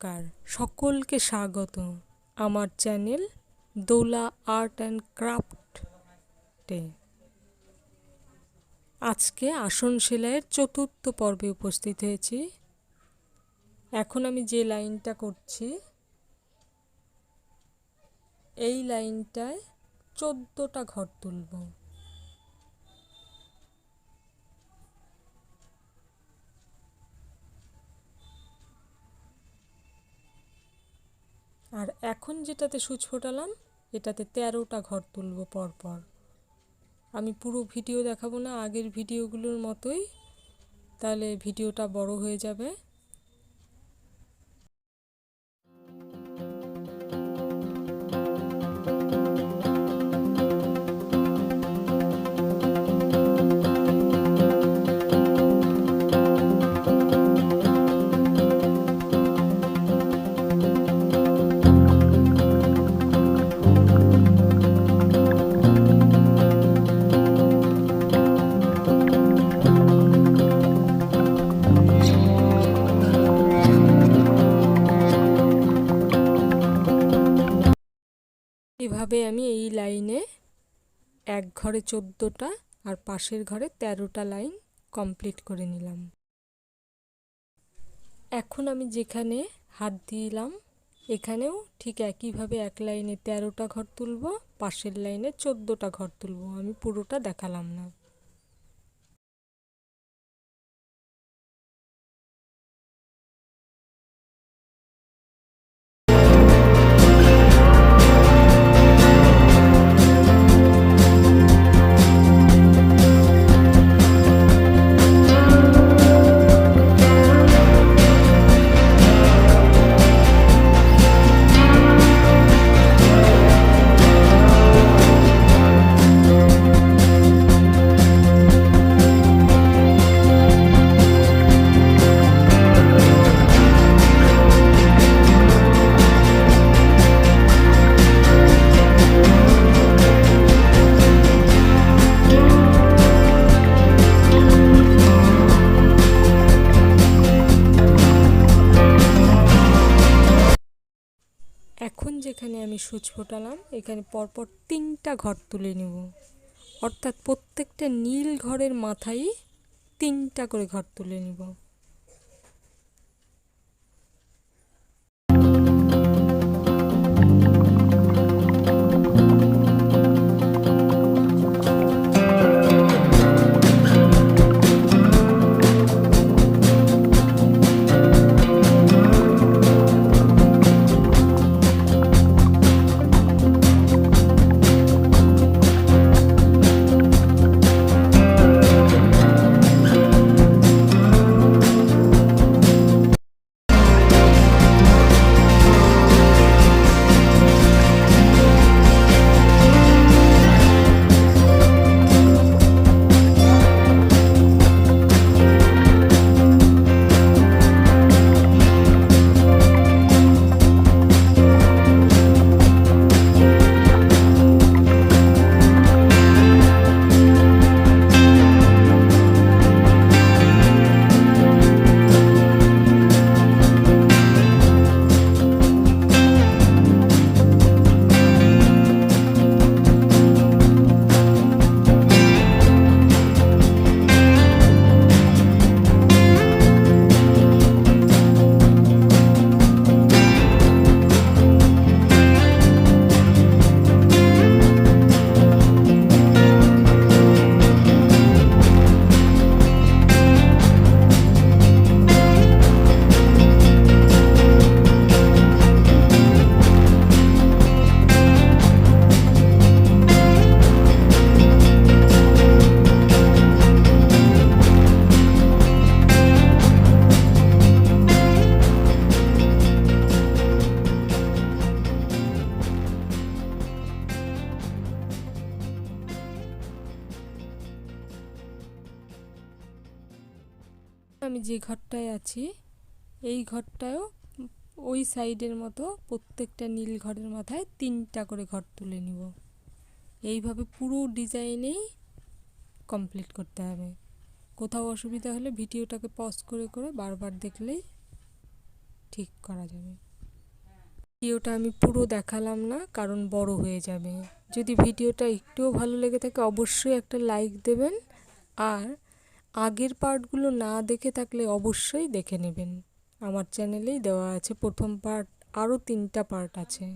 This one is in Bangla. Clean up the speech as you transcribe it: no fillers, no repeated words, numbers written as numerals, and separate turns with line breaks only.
নমস্কার, সকলকে স্বাগত আমার চ্যানেল দোলা আর্ট অ্যান্ড ক্রাফটে। আজকে আসন সেলাইয়ের চতুর্থ পর্বে উপস্থিত হয়েছি। এখন আমি যে লাইনটা করছি এই লাইনটায় 14টা ঘর তুলব। আর এখন যেটাতে সূচ ফোটালাম এটাতে 13টা ঘর তুলব পরপর। আমি পুরো ভিডিও দেখাবো না, আগের ভিডিওগুলোর মতোই, তাহলে ভিডিওটা বড় হয়ে যাবে। এভাবে আমি এই লাইনে এক ঘরে 14টা আর পাশের ঘরে 13টা লাইন কমপ্লিট করে নিলাম। এখন আমি যেখানে হাত দিলাম এখানেও ঠিক একইভাবে এক লাইনে 13টা ঘর তুলব, পাশের লাইনে 14টা ঘর তুলব। আমি পুরোটা দেখালাম না। এখন যেখানে আমি সূচ ফোটালাম এখানে পরপর 3টা ঘর তুলে নেব, অর্থাৎ প্রত্যেকটা নীল ঘরের মাথায় 3টা করে ঘর তুলে নেব। আমি যে ঘরটায় আছি এই ঘরটায়ও ওই সাইডের মতো প্রত্যেকটা নীল ঘরের মাথায় 3টা করে ঘর তুলে নিব। এইভাবে পুরো ডিজাইনেই কমপ্লিট করতে হবে। কোথাও অসুবিধা হলে ভিডিওটাকে পজ করে করে বারবার দেখলেই ঠিক করা যাবে। ভিডিওটা আমি পুরো দেখালাম না, কারণ বড় হয়ে যাবে। যদি ভিডিওটা একটুও ভালো লেগে থাকে অবশ্যই একটা লাইক দেবেন, আর আগের পার্টগুলো না দেখে থাকলে অবশ্যই দেখে নেবেন। আমার চ্যানেলেই দেওয়া আছে প্রথম পার্ট, আরও 3টা পার্ট আছে।